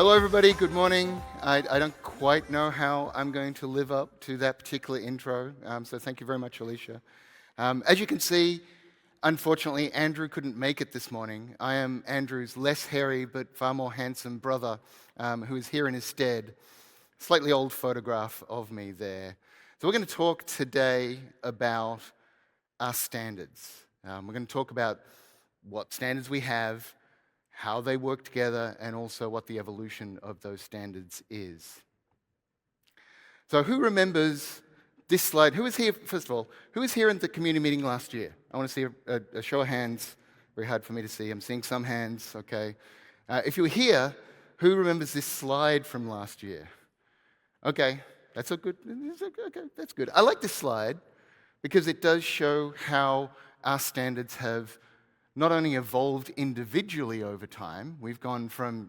Hello, everybody. Good morning. I don't quite know how I'm going to live up to that particular intro, so thank you very much, Alicia. As you can see, unfortunately, Andrew couldn't make it this morning. I am Andrew's less hairy but far more handsome brother who is here in his stead. Slightly old photograph of me there. So we're going to talk today about our standards. We're going to talk about what standards we have, how they work together, and also what the evolution of those standards is. So who remembers this slide? Who was here, first of all, who was here in the community meeting last year? I want to see a show of hands. Very hard for me to see. I'm seeing some hands, okay. If you were here, who remembers this slide from last year? Okay, that's okay, that's good. I like this slide because it does show how our standards have not only evolved individually over time. We've gone from,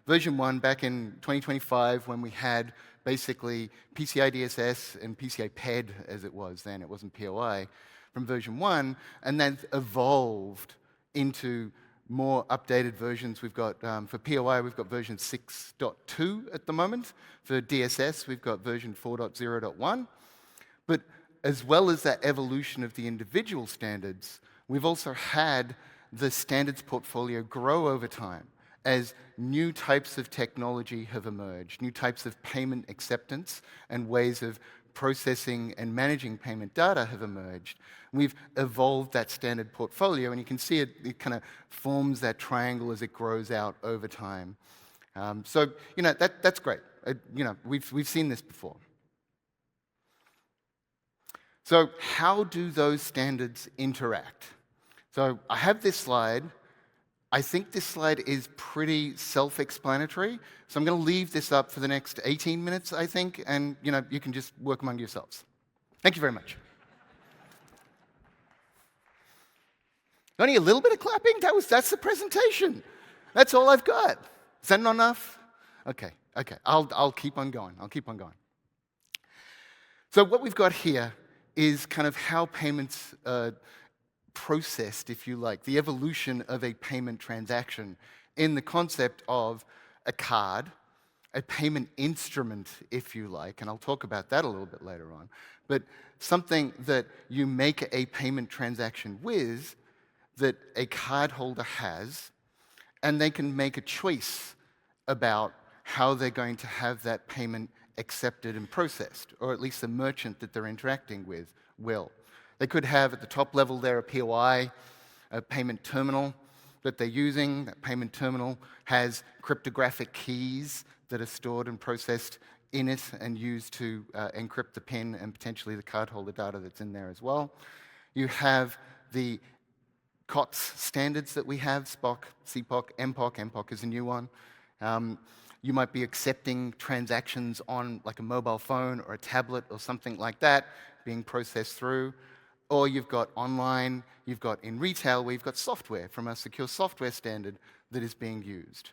version 1 back in 2025 when we had basically PCI DSS and PCI PED as it was then. It wasn't POI from version 1, and then evolved into more updated versions. We've got, for POI, we've got version 6.2 at the moment. For DSS, we've got version 4.0.1. But as well as that evolution of the individual standards, we've also had the standards portfolio grow over time as new types of technology have emerged, new types of payment acceptance and ways of processing and managing payment data have emerged. We've evolved that standard portfolio, and you can see it kind of forms that triangle as it grows out over time. So, that's great. We've seen this before. So how do those standards interact? So I have this slide. I think this slide is pretty self-explanatory, so I'm going to leave this up for the next 18 minutes, I think, and you can just work among yourselves. Thank you very much. Only a little bit of clapping? That's the presentation. That's all I've got. Is that not enough? Okay. I'll keep on going. So what we've got here is kind of how payments processed, if you like, the evolution of a payment transaction in the concept of a card, a payment instrument, if you like, and I'll talk about that a little bit later on, but something that you make a payment transaction with that a cardholder has, and they can make a choice about how they're going to have that payment accepted and processed, or at least the merchant that they're interacting with will. They could have at the top level there a POI, a payment terminal that they're using. That payment terminal has cryptographic keys that are stored and processed in it and used to encrypt the PIN and potentially the cardholder data that's in there as well. You have the COTS standards that we have, SPOC, CPOC, MPOC. MPOC is a new one. You might be accepting transactions on like a mobile phone or a tablet or something like that being processed through. Or you've got online, you've got in retail, where you've got software from a secure software standard that is being used.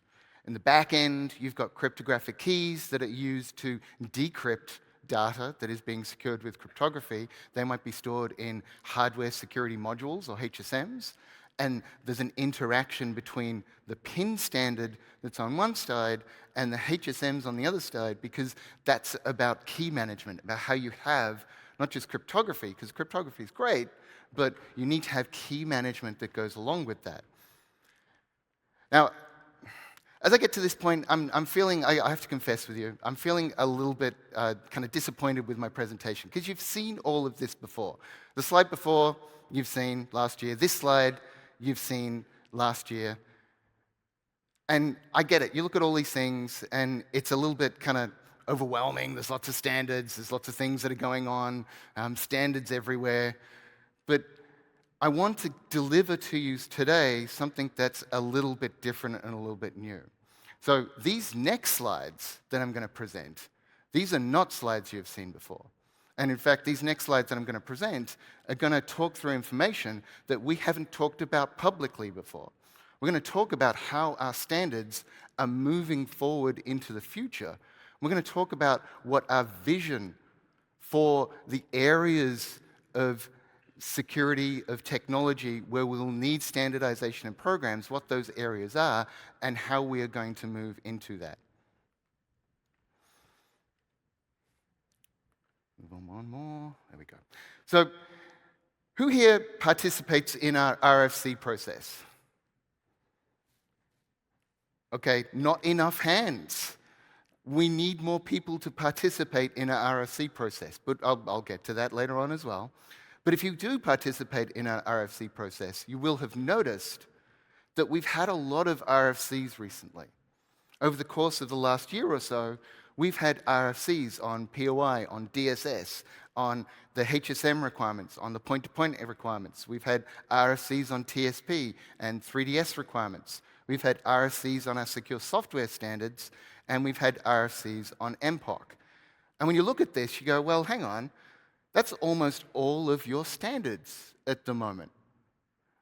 In the back end, you've got cryptographic keys that are used to decrypt data that is being secured with cryptography. They might be stored in hardware security modules or HSMs. And there's an interaction between the PIN standard that's on one side and the HSMs on the other side, because that's about key management, about how you have not just cryptography, because cryptography is great, but you need to have key management that goes along with that. Now, as I get to this point, I'm feeling, I have to confess with you, I'm feeling a little bit kind of disappointed with my presentation, because you've seen all of this before. The slide before, you've seen last year. This slide, you've seen last year. And I get it. You look at all these things, and it's a little bit kind of overwhelming. There's lots of standards. There's lots of things that are going on, standards everywhere. But I want to deliver to you today something that's a little bit different and a little bit new. So these next slides that I'm going to present, these are not slides you've seen before. And in fact, these next slides that I'm going to present are going to talk through information that we haven't talked about publicly before. We're going to talk about how our standards are moving forward into the future. We're going to talk about what our vision for the areas of security, of technology, where we'll need standardization and programs, what those areas are, and how we are going to move into that. Move on one more. There we go. So who here participates in our RFC process? Okay, not enough hands. We need more people to participate in our RFC process, but I'll get to that later on as well. But if you do participate in our RFC process, you will have noticed that we've had a lot of RFCs recently. Over the course of the last year or so, we've had RFCs on POI, on DSS, on the HSM requirements, on the point-to-point requirements. We've had RFCs on TSP and 3DS requirements. We've had RFCs on our secure software standards, and we've had RFCs on MPOC. And when you look at this, you go, well, hang on, that's almost all of your standards at the moment.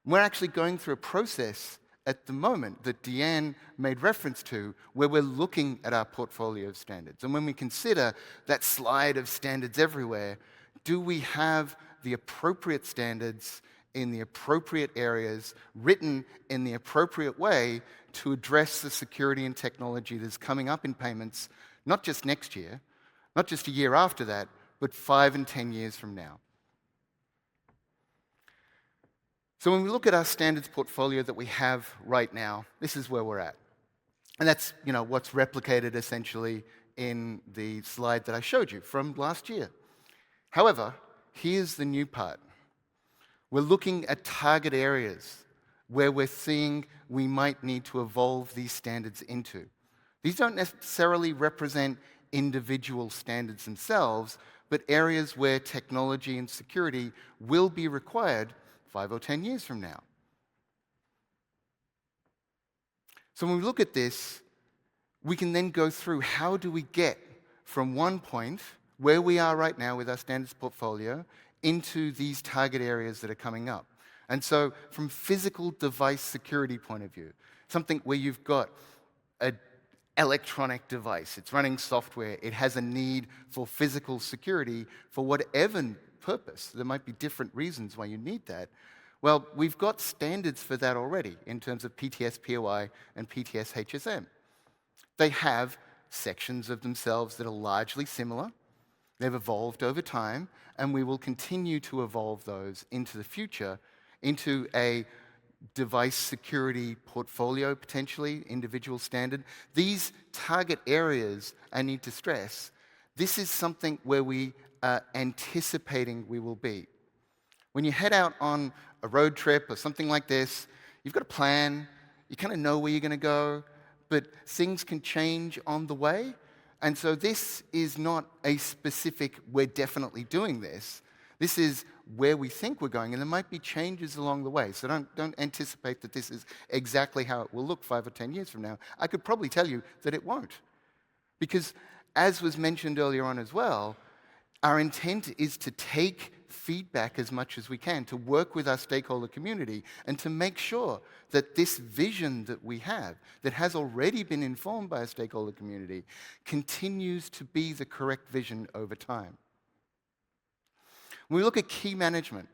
We're actually going through a process at the moment that Deanne made reference to, where we're looking at our portfolio of standards. And when we consider that slide of standards everywhere, do we have the appropriate standards in the appropriate areas, written in the appropriate way to address the security and technology that's coming up in payments, not just next year, not just a year after that, but 5 and 10 years from now? So when we look at our standards portfolio that we have right now, this is where we're at. And that's what's replicated essentially in the slide that I showed you from last year. However, here's the new part. We're looking at target areas where we're seeing we might need to evolve these standards into. These don't necessarily represent individual standards themselves, but areas where technology and security will be required 5 or 10 years from now. So when we look at this, we can then go through how do we get from one point, where we are right now with our standards portfolio, into these target areas that are coming up. And so from physical device security point of view, something where you've got an electronic device, it's running software, it has a need for physical security for whatever purpose. There might be different reasons why you need that. Well, we've got standards for that already in terms of PTS POI and PTS HSM. They have sections of themselves that are largely similar. They've evolved over time, and we will continue to evolve those into the future, into a device security portfolio, potentially, individual standard. These target areas, I need to stress, this is something where we are anticipating we will be. When you head out on a road trip or something like this, you've got a plan, you kind of know where you're going to go, but things can change on the way. And so this is not a specific, we're definitely doing this. This is where we think we're going, and there might be changes along the way. So don't anticipate that this is exactly how it will look 5 or 10 years from now. I could probably tell you that it won't. Because as was mentioned earlier on as well, our intent is to take feedback as much as we can, to work with our stakeholder community, and to make sure that this vision that we have, that has already been informed by our stakeholder community, continues to be the correct vision over time. When we look at key management,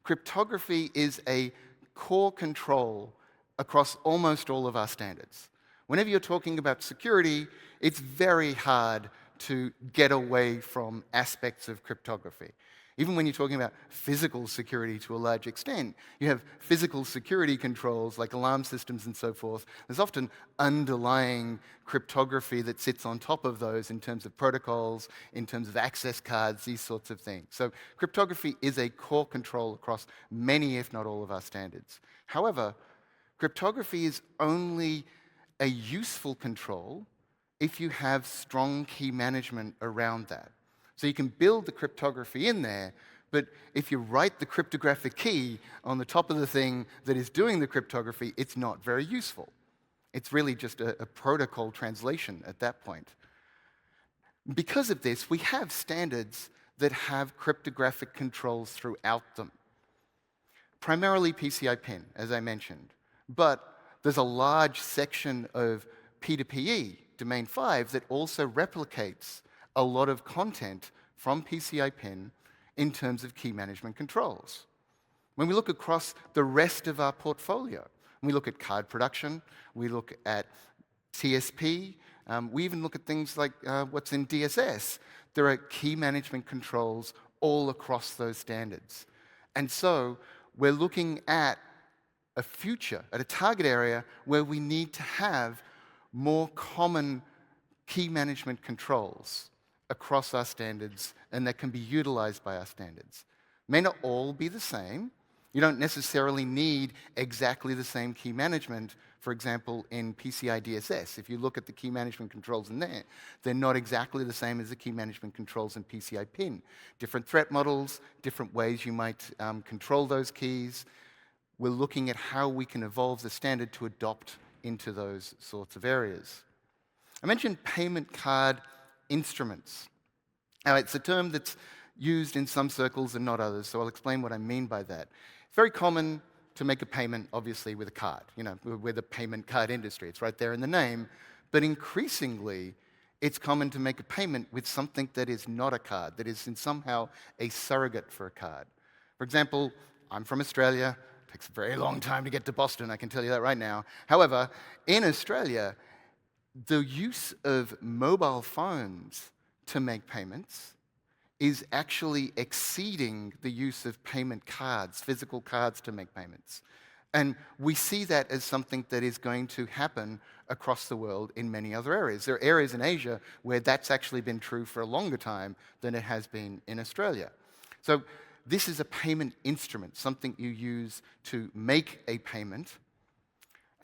cryptography is a core control across almost all of our standards. Whenever you're talking about security, it's very hard to get away from aspects of cryptography. Even when you're talking about physical security to a large extent, you have physical security controls like alarm systems and so forth. There's often underlying cryptography that sits on top of those in terms of protocols, in terms of access cards, these sorts of things. So cryptography is a core control across many, if not all, of our standards. However, cryptography is only a useful control if you have strong key management around that. So you can build the cryptography in there, but if you write the cryptographic key on the top of the thing that is doing the cryptography, it's not very useful. It's really just a protocol translation at that point. Because of this, we have standards that have cryptographic controls throughout them. Primarily PCI PIN, as I mentioned, but there's a large section of P2PE, domain 5, that also replicates a lot of content from PCI PIN in terms of key management controls. When we look across the rest of our portfolio, we look at card production, we look at TSP, We even look at things like what's in DSS. There are key management controls all across those standards. And so we're looking at a future, at a target area where we need to have more common key management controls across our standards and that can be utilized by our standards. May not all be the same. You don't necessarily need exactly the same key management, for example, in PCI DSS. If you look at the key management controls in there, they're not exactly the same as the key management controls in PCI PIN. Different threat models, different ways you might control those keys. We're looking at how we can evolve the standard to adopt into those sorts of areas. I mentioned payment card instruments. Now, it's a term that's used in some circles and not others, so I'll explain what I mean by that. It's very common to make a payment, obviously, with a card. You know, we're the payment card industry. It's right there in the name. But increasingly, it's common to make a payment with something that is not a card, that is in somehow a surrogate for a card. For example, I'm from Australia. It takes a very long time to get to Boston, I can tell you that right now. However, in Australia, the use of mobile phones to make payments is actually exceeding the use of payment cards, physical cards to make payments. And we see that as something that is going to happen across the world in many other areas. There are areas in Asia where that's actually been true for a longer time than it has been in Australia. So this is a payment instrument, something you use to make a payment.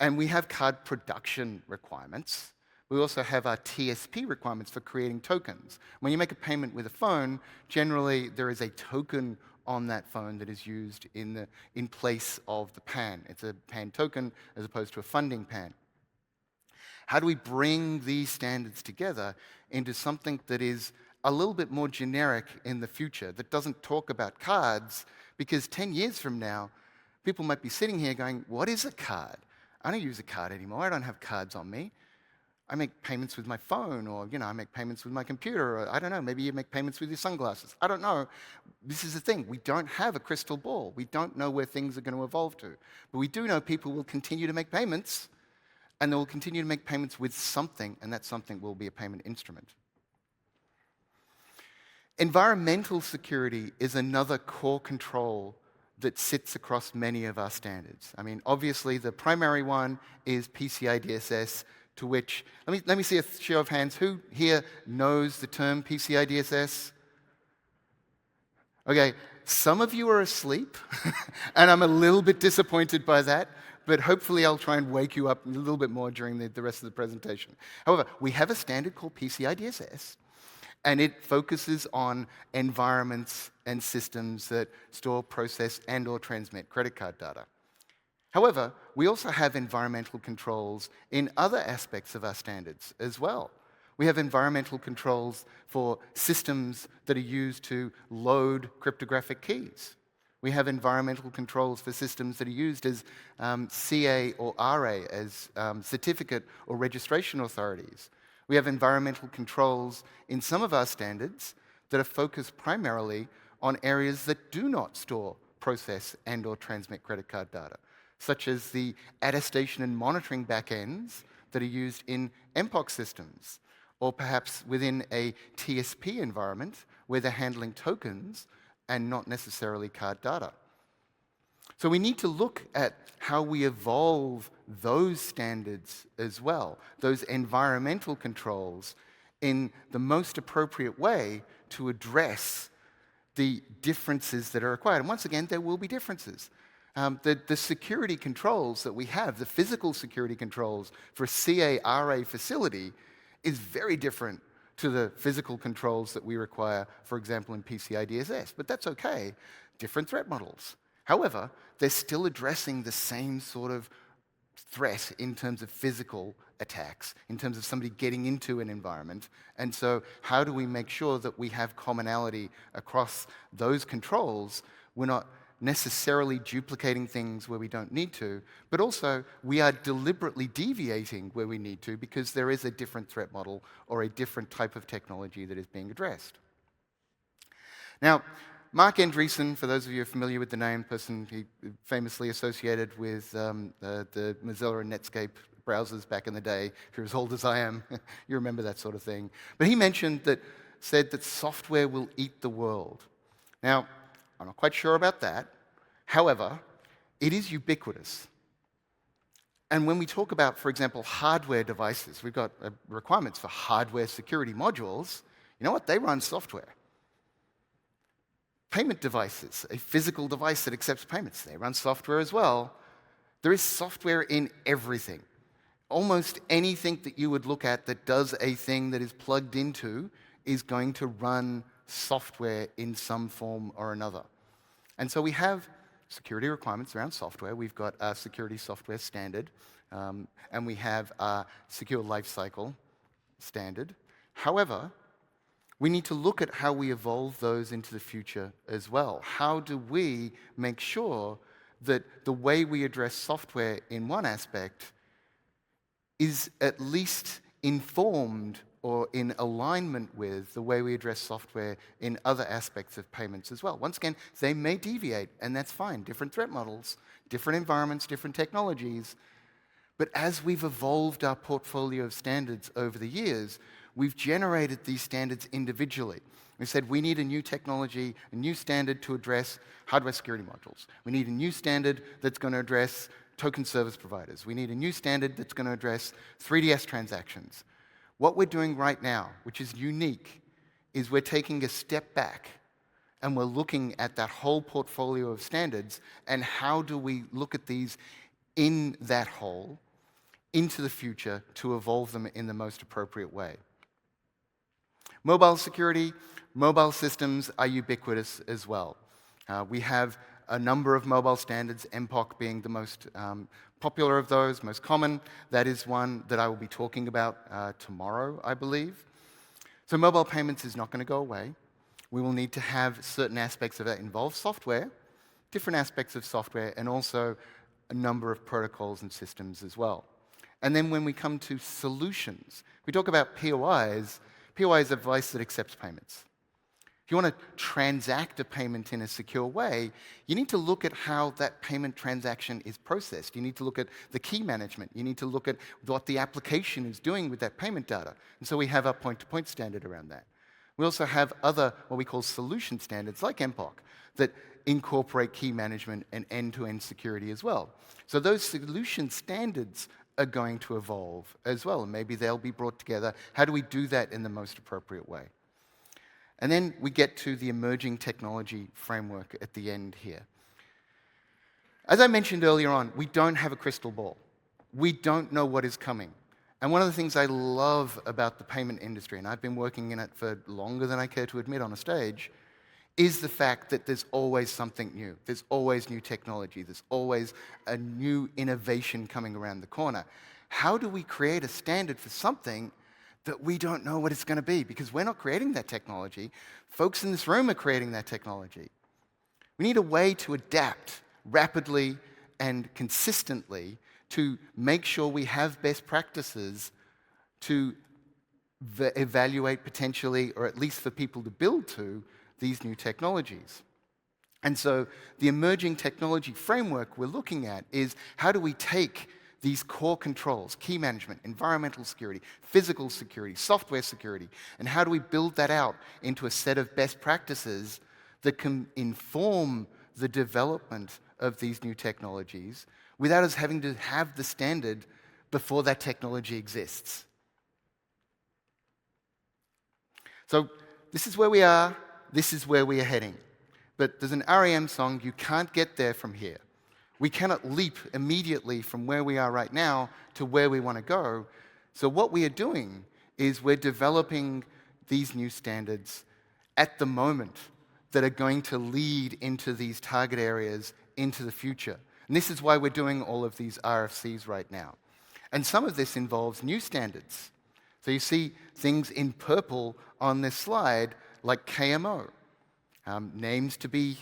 And we have card production requirements. We also have our TSP requirements for creating tokens. When you make a payment with a phone, generally there is a token on that phone that is used in place of the PAN. It's a PAN token as opposed to a funding PAN. How do we bring these standards together into something that is a little bit more generic in the future, that doesn't talk about cards? Because 10 years from now, people might be sitting here going, what is a card? I don't use a card anymore. I don't have cards on me. I make payments with my phone, or I make payments with my computer, or I don't know, maybe you make payments with your sunglasses. I don't know. This is the thing. We don't have a crystal ball. We don't know where things are going to evolve to. But we do know people will continue to make payments, and they will continue to make payments with something, and that something will be a payment instrument. Environmental security is another core control that sits across many of our standards. I mean, obviously, the primary one is PCI DSS, to which, let me see a show of hands. Who here knows the term PCI DSS? Okay, some of you are asleep, and I'm a little bit disappointed by that, but hopefully I'll try and wake you up a little bit more during the rest of the presentation. However, we have a standard called PCI DSS, and it focuses on environments and systems that store, process, and/or transmit credit card data. However, we also have environmental controls in other aspects of our standards as well. We have environmental controls for systems that are used to load cryptographic keys. We have environmental controls for systems that are used as CA or RA, as certificate or registration authorities. We have environmental controls in some of our standards that are focused primarily on areas that do not store, process, and/or transmit credit card data, such as the attestation and monitoring backends that are used in MPOC systems, or perhaps within a TSP environment where they're handling tokens and not necessarily card data. So we need to look at how we evolve those standards as well, those environmental controls, in the most appropriate way to address the differences that are required. And once again, there will be differences. The security controls that we have, the physical security controls for a CA-RA facility, is very different to the physical controls that we require, for example, in PCI DSS. But that's okay. Different threat models. However, they're still addressing the same sort of threat in terms of physical attacks, in terms of somebody getting into an environment. And so how do we make sure that we have commonality across those controls? We're not necessarily duplicating things where we don't need to, but also we are deliberately deviating where we need to because there is a different threat model or a different type of technology that is being addressed. Now, Mark Andreessen, for those of you who are familiar with the name, person he famously associated with the Mozilla and Netscape browsers back in the day. If you're as old as I am, you remember that sort of thing. But he said that software will eat the world. Now, I'm not quite sure about that. However, it is ubiquitous. And when we talk about, for example, hardware devices, we've got requirements for hardware security modules. You know what? They run software. Payment devices, a physical device that accepts payments, they run software as well. There is software in everything. Almost anything that you would look at that does a thing that is plugged into is going to run software in some form or another. And so we have security requirements around software. We've got a security software standard, and we have a secure lifecycle standard. However, we need to look at how we evolve those into the future as well. How do we make sure that the way we address software in one aspect is at least informed or in alignment with the way we address software in other aspects of payments as well? Once again, they may deviate, and that's fine. Different threat models, different environments, different technologies. But as we've evolved our portfolio of standards over the years, we've generated these standards individually. We said we need a new technology, a new standard to address hardware security modules. We need a new standard that's going to address token service providers. We need a new standard that's going to address 3DS transactions. What we're doing right now, which is unique, is we're taking a step back and we're looking at that whole portfolio of standards and how do we look at these in that whole into the future to evolve them in the most appropriate way. Mobile security, mobile systems are ubiquitous as well. We have a number of mobile standards, MPOC being the most popular of those, most common. That is one that I will be talking about tomorrow, I believe. So mobile payments is not going to go away. We will need to have certain aspects of that involve software, different aspects of software, and also a number of protocols and systems as well. And then when we come to solutions, we talk about POIs. POI is a device that accepts payments. If you want to transact a payment in a secure way, you need to look at how that payment transaction is processed. You need to look at the key management. You need to look at what the application is doing with that payment data. And so we have our point-to-point standard around that. We also have other, what we call solution standards, like MPOC, that incorporate key management and end-to-end security as well. So those solution standards are going to evolve as well, and maybe they'll be brought together. How do we do that in the most appropriate way? And then we get to the emerging technology framework at the end here. As I mentioned earlier on, we don't have a crystal ball. We don't know what is coming. And one of the things I love about the payment industry, and I've been working in it for longer than I care to admit on a stage, is the fact that there's always something new. There's always new technology. There's always a new innovation coming around the corner. How do we create a standard for something that we don't know what it's going to be? Because we're not creating that technology. Folks in this room are creating that technology. We need a way to adapt rapidly and consistently to make sure we have best practices to evaluate potentially, or at least for people to build to, these new technologies. And so the emerging technology framework we're looking at is how do we take these core controls, key management, environmental security, physical security, software security, and how do we build that out into a set of best practices that can inform the development of these new technologies without us having to have the standard before that technology exists. So this is where we are. This is where we are heading. But there's an REM song, you can't get there from here. We cannot leap immediately from where we are right now to where we want to go. So what we are doing is we're developing these new standards at the moment that are going to lead into these target areas into the future. And this is why we're doing all of these RFCs right now. And some of this involves new standards. So you see things in purple on this slide like KMO, names to be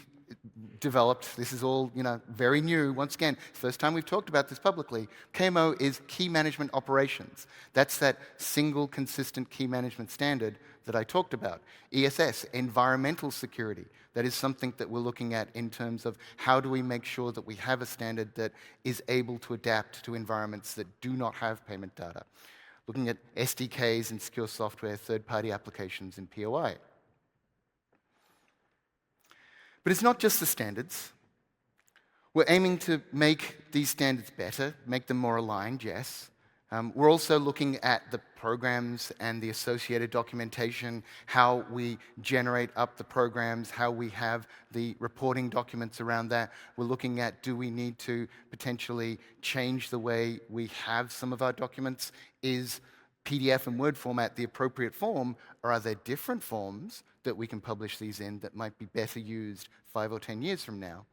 developed. This is all, very new. Once again, first time we've talked about this publicly. KMO is Key Management Operations. That's that single consistent key management standard that I talked about. ESS, Environmental Security. That is something that we're looking at in terms of how do we make sure that we have a standard that is able to adapt to environments that do not have payment data. Looking at SDKs and secure software, third-party applications, and POI. But it's not just the standards. We're aiming to make these standards better, make them more aligned, yes. We're also looking at the programs and the associated documentation, how we generate up the programs, how we have the reporting documents around that. We're looking at, do we need to potentially change the way we have some of our documents? Is PDF and Word format the appropriate form, or are there different forms that we can publish these in that might be better used 5 or 10 years from now?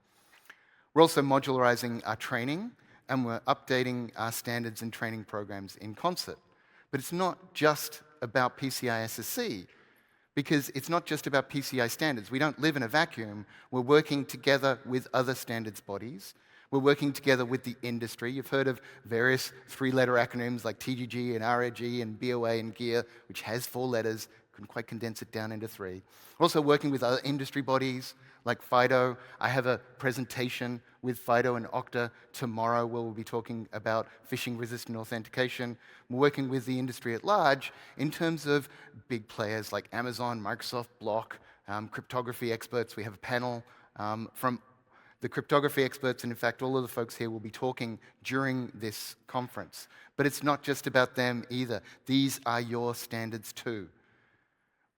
We're also modularizing our training, and we're updating our standards and training programs in concert. But it's not just about PCI SSC, because it's not just about PCI standards. We don't live in a vacuum. We're working together with other standards bodies. We're working together with the industry. You've heard of various 3-letter acronyms like TGG and RAG and BOA and GEAR, which has 4 letters. Couldn't quite condense it down into 3. We're also working with other industry bodies like FIDO. I have a presentation with FIDO and Okta tomorrow where we'll be talking about phishing-resistant authentication. We're working with the industry at large in terms of big players like Amazon, Microsoft, Block, cryptography experts. We have a panel from the cryptography experts, and in fact, all of the folks here will be talking during this conference. But it's not just about them either. These are your standards too.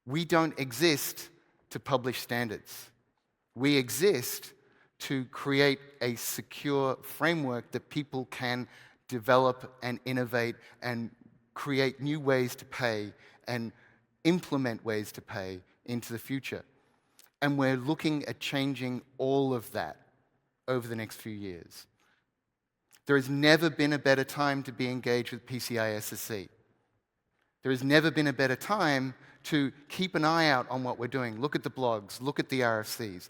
We don't exist to publish standards. We exist to create a secure framework that people can develop and innovate and create new ways to pay and implement ways to pay into the future. And we're looking at changing all of that over the next few years. There has never been a better time to be engaged with PCI SSC. There has never been a better time to keep an eye out on what we're doing. Look at the blogs, look at the RFCs.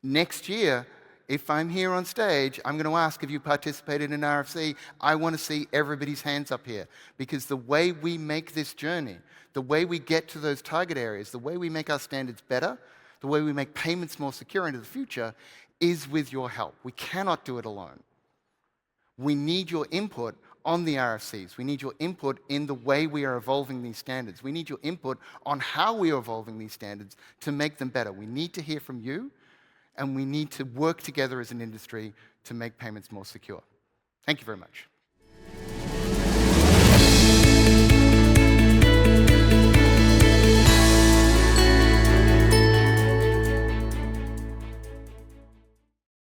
Next year, if I'm here on stage, I'm going to ask if you participated in an RFC. I want to see everybody's hands up here, because the way we make this journey, the way we get to those target areas, the way we make our standards better, the way we make payments more secure into the future is with your help. We cannot do it alone. We need your input on the RFCs. We need your input in the way we are evolving these standards. We need your input on how we are evolving these standards to make them better. We need to hear from you, and we need to work together as an industry to make payments more secure. Thank you very much.